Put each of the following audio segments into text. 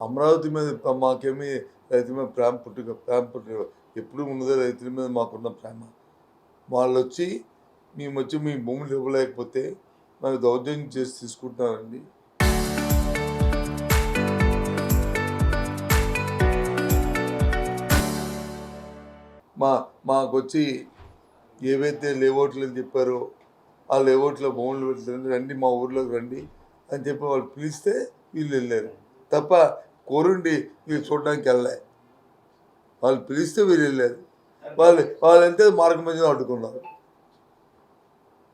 అమరావతి మీద మాకేమీ రైతుల మీద ప్రేమ పుట్టుక ఎప్పుడు ఉన్నదే రైతుల మీద మాకున్న ప్రేమ. వాళ్ళొచ్చి మేమొచ్చి మీ భూములు ఇవ్వలేకపోతే మాకు దౌర్జన్యం చేసి తీసుకుంటున్నారండి. మాకొచ్చి ఏవైతే లేఅవుట్లు అని చెప్పారో ఆ లేఅవుట్లో భూములు రండి, మా ఊర్లోకి రండి అని చెప్పి వాళ్ళు పిలిస్తే వీళ్ళు వెళ్ళారు తప్ప కోరుండి వీళ్ళు చూడడానికి వెళ్ళలే. వాళ్ళు పిలిస్తే వీళ్ళు వెళ్ళారు. వాళ్ళు వెళ్తే మార్గం మధ్యలో అడ్డుకున్నారు.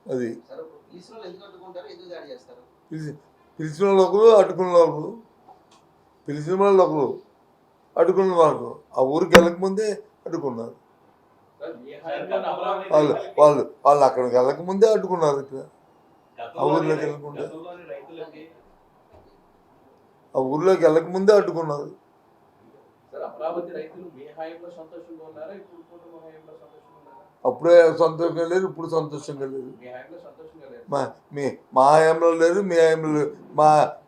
అది పిలిచిన వాళ్ళు ఒకరు, అడ్డుకున్న వాళ్ళు. పిలిచిన వాళ్ళు ఒకరు, అడ్డుకున్న వాళ్ళు. ఆ ఊరికి వెళ్ళకముందే అడ్డుకున్నారు. వాళ్ళు అక్కడికి వెళ్ళకముందే అడ్డుకున్నారు. ఇక్కడ ఆ ఊర్లోకి వెళ్ళకుండా, ఆ ఊర్లోకి వెళ్ళకముందే అడ్డుకున్నారు. అప్పుడే సంతోషంగా లేరు, ఇప్పుడు సంతోషంగా లేరు. మా హయాంలో లేరు, మీ హయాంలో లేరు.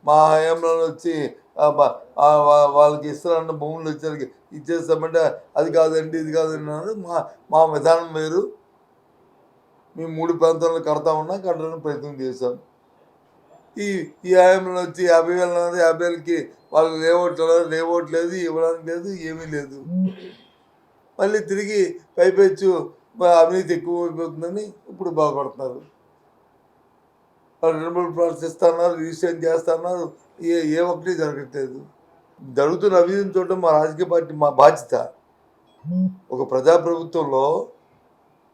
మా హయాంలో వచ్చి వాళ్ళకి ఇస్తారన్న భూములు వచ్చేసరికి ఇచ్చేస్తామంటే అది కాదండి, ఇది కాదండి అన్నారు. మా విధానం వేరు. మేము 3 ప్రాంతాలను కట్టడానికి ప్రయత్నం చేశాం. ఈ హయాంలో వచ్చి 50,000 అన్నారు. 50,000కి వాళ్ళు లేఅవుట్ లేదు, ఇవ్వడానికి లేదు, ఏమీ లేదు. మళ్ళీ తిరిగి పైపెచ్చు అవినీతి ఎక్కువ అయిపోతుందని ఇప్పుడు బాగుపడుతున్నారు. వాళ్ళు రెన్యువల్ ప్లాట్స్ ఇస్తున్నారు, రిజిస్ట్రేషన్ చేస్తున్నారు. ఏ ఒక్కటి జరగట్లేదు. జరుగుతున్న అవినీతిని చూడటం మా రాజకీయ పార్టీ మా బాధ్యత. ఒక ప్రజాప్రభుత్వంలో,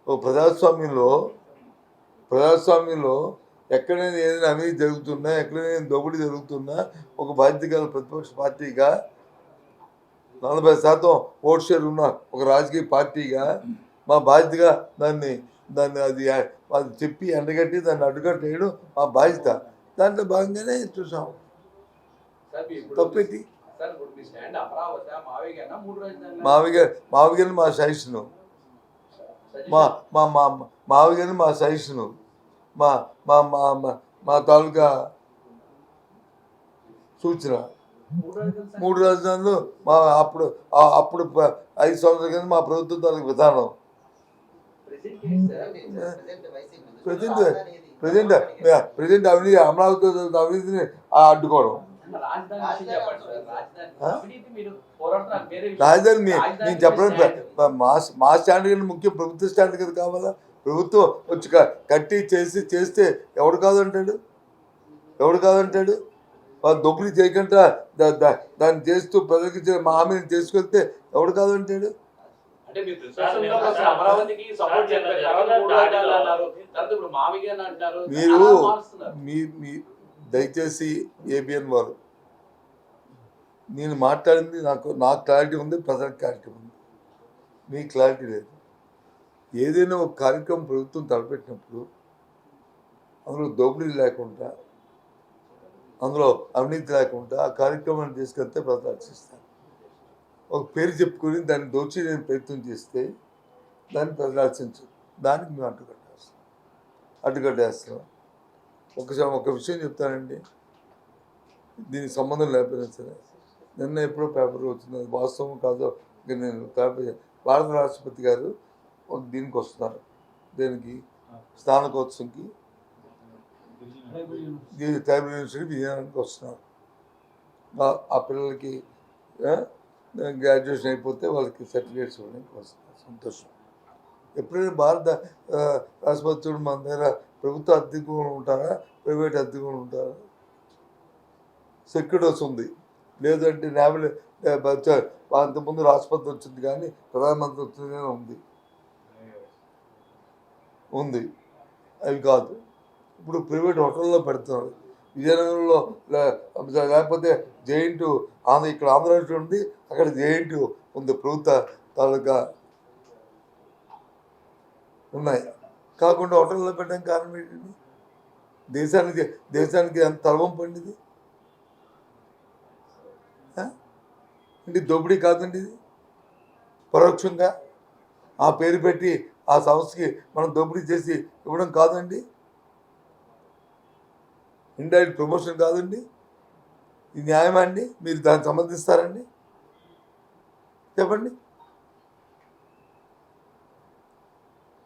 ఒక ప్రజాస్వామ్యంలో ఎక్కడైనా ఏదైనా అవినీతి జరుగుతున్నా, ఎక్కడైనా దోపిడీ జరుగుతున్నా ఒక బాధ్యత గల ప్రతిపక్ష పార్టీగా 40% ఓట్ షేర్ ఉన్న ఒక రాజకీయ పార్టీగా మా బాధ్యతగా దాన్ని అది చెప్పి ఎండగట్టి దాన్ని అడ్డుకట్టేయడం మా బాధ్యత. దాంట్లో భాగంగానే చూసాం. తప్పెట్టి మావిగని మా సజెషను, మావిగని మా సజెషను, మా తాలూకా సూచన. 3 రాజధానులు మా అప్పుడు 5 సంవత్సరాల కింద మా ప్రభుత్వం తాలూకు విధానం. ప్రజెంట్ అవినీతి, అమరావతి అవినీతిని అడ్డుకోవడం. రాజధాని నేను చెప్పడం మా స్టాండ్ కంటే ముఖ్యం ప్రభుత్వ స్టాండ్ కదా కావాలా. ప్రభుత్వం వచ్చి కట్టి చేస్తే ఎవడు కాదంటాడు? వాళ్ళు దొబ్బులు చేయకుండా దాన్ని చేస్తూ ప్రజలకు మా హామీని చేసుకెళ్తే ఎవడు కాదంటాడు? మీరు దయచేసి ఏబిఎన్ వారు, నేను మాట్లాడింది నాకు క్లారిటీ ఉంది, ప్రజలకు క్లారిటీ ఉంది, మీకు క్లారిటీ లేదు. ఏదైనా ఒక కార్యక్రమం ప్రభుత్వం తలపెట్టినప్పుడు అందులో దోపిడీ లేకుండా, అందులో అవినీతి లేకుండా ఆ కార్యక్రమాన్ని తీసుకెళ్తే ప్రజలు రక్షిస్తారు. ఒక పేరు చెప్పుకొని దాన్ని దోచి నేను ప్రయత్నం చేస్తే దాన్ని ప్రజలు రక్షించు. దానికి మేము అడ్డుకట్టేస్తాం. ఒక విషయం చెప్తానండి, దీనికి సంబంధం లేకపోయినా సరే. నిన్న ఎప్పుడో పేపర్ వచ్చింది, అది వాస్తవం కాదో నేను భారత రాష్ట్రపతి గారు దీనికి వస్తున్నారు, దేనికి స్నానకోత్సవంకి ట్రైబల్ యూనివర్సిటీ విజయనగరానికి వస్తున్నారు. ఆ పిల్లలకి గ్రాడ్యుయేషన్ అయిపోతే వాళ్ళకి సర్టిఫికేట్స్ ఇవ్వడానికి వస్తున్నారు. సంతోషం. ఎప్పుడైనా భారత రాష్ట్రపతి మన దగ్గర ప్రభుత్వ అద్దెకు ఉంటారా, ప్రైవేట్ అద్దెకు ఉంటారా? సెక్యూరిటీ వస్తుంది, లేదంటే నేవల్ అంతకుముందు రాష్ట్రపతి వచ్చింది కానీ ప్రధానమంత్రి వచ్చింది ఉంది. అవి కాదు, ఇప్పుడు ప్రైవేట్ హోటల్లో పెడుతున్నారు. విజయనగరంలో లేకపోతే జేఎన్‌టీయూ ఇక్కడ ఆంధ్ర యూనివర్సిటీ ఉంది, అక్కడ జేఎన్‌టీయూ ఉంది, ప్రభుత్వ తాలూకా ఉన్నాయి. కాకుండా హోటల్లో పెట్టడానికి కారణం ఏంటండి? దేశానికి ఎంత తలవం పండిది అంటే దోపిడీ కాదండి ఇది. పరోక్షంగా ఆ పేరు పెట్టి ఆ సంస్థకి మనం దోపిడీ చేసి ఇవ్వడం కాదండి, ఇండైరెక్ట్ ప్రమోషన్ కాదండి. ఇది న్యాయమా అండి? మీరు దాన్ని సమర్థిస్తారండి? చెప్పండి.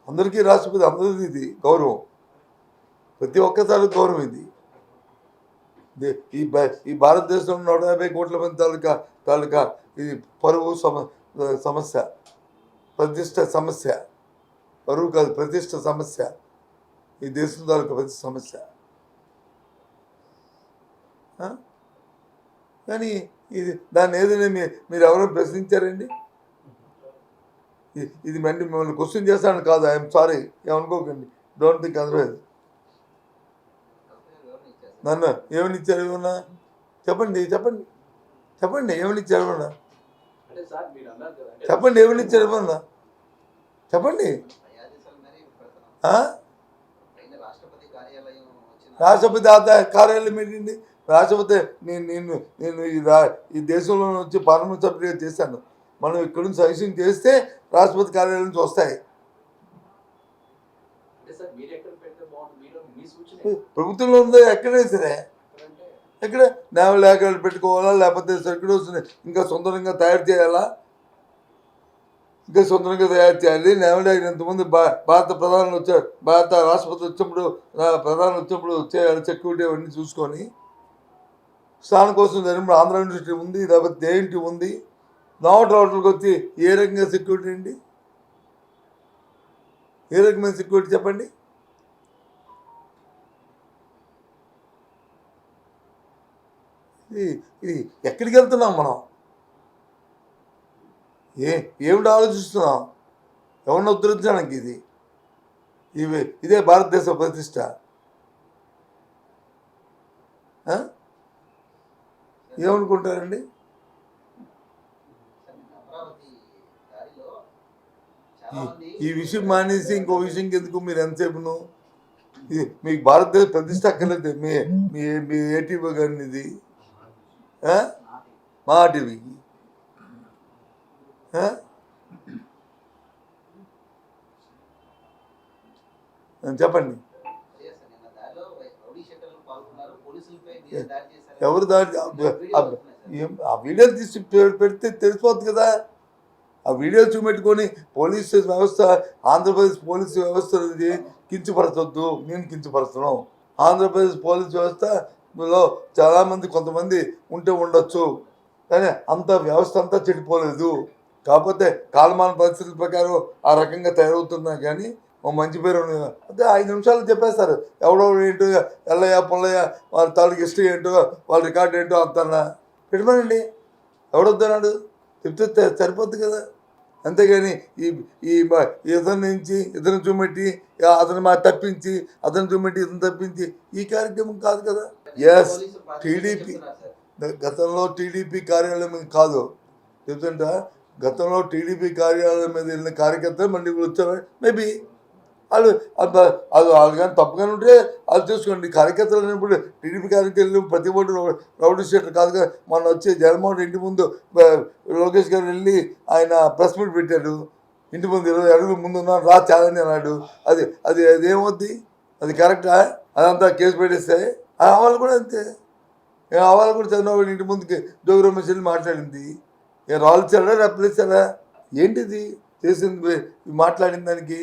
అందరికీ రాష్ట్రపతి అందరిది ఇది గౌరవం, ప్రతి ఒక్కసారి గౌరవం ఇది. ఈ భారతదేశంలో 150 కోట్ల మంది తాలూకా తాలూకా ఇది పరువు సమస్య, ప్రతిష్ట సమస్య, పరువు కాదు ప్రతిష్ట సమస్య, ఈ దేశం తాలూకా ప్రతి సమస్య. కానీ ఇది దాన్ని ఏదైనా మీరు ఎవరైనా ప్రశ్నించారండి? ఇది మిమ్మల్ని క్వశ్చన్ చేస్తాను కాదు, ఐఎమ్ సారీ, ఏమనుకోకండి, డోంట్ థింక్ అదర్వైజ్. నన్ను ఏమని ఇచ్చారు? ఏమన్నా చెప్పండి, చెప్పండి, చెప్పండి, ఏమని ఇచ్చారు? ఏమన్నా చెప్పండి, ఏమని ఇచ్చారు? ఏమన్నా చెప్పండి. రాష్ట్రపతి కార్యాలయం ఏంటండి? రాష్ట్రపతి నేను ఈ దేశంలో వచ్చి పార్లమెంట్ సభ్యుడిగా చేశాను. మనం ఇక్కడ నుంచి సజెషన్ చేస్తే రాష్ట్రపతి కార్యాలయం నుంచి వస్తాయి. ప్రభుత్వంలో ఉందో ఎక్కడైనా సరే, ఎక్కడ నేవల్ యాక్ట్ పెట్టుకోవాలా, లేకపోతే సర్క్యులర్స్ ఇంకా సొంతంగా తయారు చేయాలా, ఇంకా సొంతంగా తయారు చేయాలి. నేవల్ యాక్ట్ ఎంతమంది భారత ప్రధాని వచ్చారు, భారత రాష్ట్రపతి వచ్చినప్పుడు ప్రధాని వచ్చినప్పుడు చేయాలి, సెక్యూరిటీ అవన్నీ చూసుకొని. స్థానం కోసం జరిగినప్పుడు ఆంధ్ర యూనివర్సిటీ ఉంది, లేకపోతే జేఎన్టీ ఉంది. నోట్ రోడ్లకు వచ్చి ఏ రకంగా సెక్యూరిటీ అండి? ఏ రకమైన సెక్యూరిటీ చెప్పండి? ఇది ఎక్కడికి వెళ్తున్నాం మనం? ఏమిటి ఆలోచిస్తున్నాం? ఎవరిని ఉద్ధరించడానికి? ఇదే భారతదేశ ప్రతిష్ట. ఏమనుకుంటారండి? ఈ విషయం మానేసి ఇంకో విషయం ఎందుకు మీరు ఎంతసేపును? మీకు భారతదేశ ప్రతిష్ట అక్కర్లేదు. మీ ఏటీవీ కానీ ఇది మా టీవీకి చెప్పండి. ఎవరు దాడి? ఆ వీడియోలు తీసి పెడితే తెలిసిపోతుంది కదా. ఆ వీడియోలు చూపెట్టుకొని పోలీసు వ్యవస్థ, ఆంధ్రప్రదేశ్ పోలీసు వ్యవస్థ కించపరచొద్దు. నేను కించపరుస్తున్నాను. ఆంధ్రప్రదేశ్ పోలీసు వ్యవస్థలో చాలామంది కొంతమంది ఉంటే ఉండొచ్చు, కానీ అంత వ్యవస్థ అంతా చెడిపోలేదు. కాకపోతే కాలమాన పరిస్థితుల ప్రకారం ఆ రకంగా తయారవుతున్నా కానీ ఓ మంచి పేరు అదే 5 నిమిషాలు చెప్పేస్తారు. ఎవడెవడు ఏంటో, ఎల్లయ్య పుల్లయ్య వాళ్ళ తాలూకు హిస్టరీ ఏంటో, వాళ్ళ రికార్డు ఏంటో అంతన్నా పెట్టమనండి. ఎవడొద్దన్నాడు? చెప్తే సరిపోద్ది కదా. అంతేగాని ఇతని నుంచి ఇతను చూపెట్టి అతను తప్పించి, అతను చూపెట్టి ఇతను తప్పించి ఈ కార్యక్రమం కాదు కదా. ఎస్, టీడీపీ గతంలో టీడీపీ కార్యాలయం కాదు చెప్తుంటా. గతంలో టీడీపీ కార్యాలయం మీద వెళ్ళిన కార్యకర్తలు మళ్ళీ వచ్చారు. మేబీ వాళ్ళు కానీ తప్పుగానే ఉంటే వాళ్ళు చూసుకోండి. కార్యకర్తలు అనేప్పుడు టీడీపీ కార్యకర్తలు ప్రతి ఒక్కటి రౌడీ స్టేటర్ కాదు కదా. మొన్న వచ్చి జగన్మోహన్ ఇంటి ముందు లోకేష్ గారు వెళ్ళి ఆయన ప్రెస్ మీట్ పెట్టాడు. ఇంటి ముందు 20 అడుగులు ముందు ఉన్నాను రా ఛాలెంజ్ అన్నాడు. అది ఏమవుద్ది? అది కరెక్టా? అదంతా కేసు పెట్టేస్తే వాళ్ళు కూడా అంతే. వాళ్ళు కూడా చంద్రబాబు ఇంటి ముందుకి జోగి రమేష్ వెళ్ళి మాట్లాడింది. రాళ్ళు ఇచ్చారా, రెప్పలు ఇచ్చారా? ఏంటిది చేసింది? మాట్లాడిన దానికి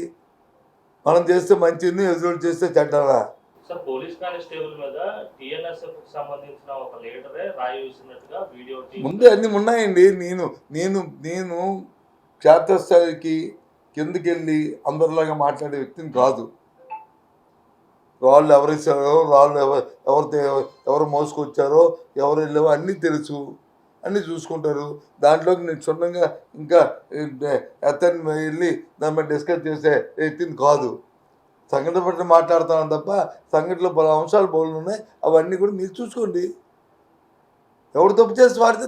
మనం చేస్తే మంచిది, ఎదురు చేస్తే చెడ్డారా? సార్, పోలీస్ కానిస్టేబుల్ మీద టిఎన్ఎస్ఎఫ్ కి సంబంధించిన ఒక లీడరే రాయి వేసినట్టుగా వీడియో ముందే అన్ని ఉన్నాయండి. నేను క్షేత్రస్థాయికి కిందకెళ్ళి అందరిలాగా మాట్లాడే వ్యక్తిని కాదు. రాళ్ళు ఎవరిచ్చారో, రాళ్ళు ఎవరు మోసుకొచ్చారో, ఎవరు వెళ్ళారో అన్నీ తెలుసు, అన్నీ చూసుకుంటారు. దాంట్లోకి నేను క్షుణ్ణంగా ఇంకా అతన్ని వెళ్ళి దాని మీద డిస్కస్ చేసే వ్యక్తిని కాదు. సంఘటన పట్ల మాట్లాడుతున్నాను తప్ప సంఘటనలో పలు అంశాలు బోళ్ళు ఉన్నాయి. అవన్నీ కూడా మీరు చూసుకోండి. ఎవడు తప్పు చేసి వాడితే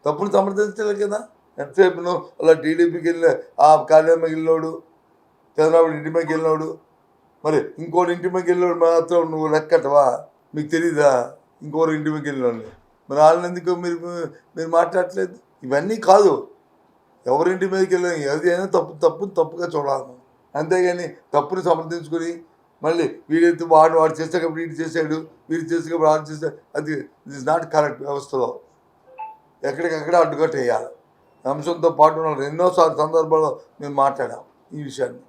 తప్పును సమర్థించలేదు కదా. ఎంతసేపును అలా టీడీపీకి వెళ్ళిన ఆ కార్యాలయం వెళ్ళినోడు, చంద్రబాబు ఇంటి మీదకి వెళ్ళినోడు, మరి ఇంకోటి ఇంటి మీదకి వెళ్ళినోడు మాత్రం నువ్వు లెక్కటవా? మీకు తెలీదా? ఇంకోరు ఇంటి మీదకి వెళ్ళినోడిని మరి వాళ్ళని ఎందుకు మీరు మాట్లాడట్లేదు? ఇవన్నీ కాదు. ఎవరింటి మీదకి వెళ్ళి ఏదైనా తప్పుగా చూడాలి. అంతేగాని తప్పుని సమర్థించుకొని మళ్ళీ వీడైతే వాడు చేసాక వీడు చేశాడు, వీడు చేసాక వాడు చేశాడు, అది ఇస్ నాట్ కరెక్ట్. వ్యవస్థలో ఎక్కడికక్కడ అడ్డుకట్ట వేయాలి. అంశంతో పాటు ఎన్నోసార్లు సందర్భాల్లో మేము మాట్లాడాం ఈ విషయాన్ని.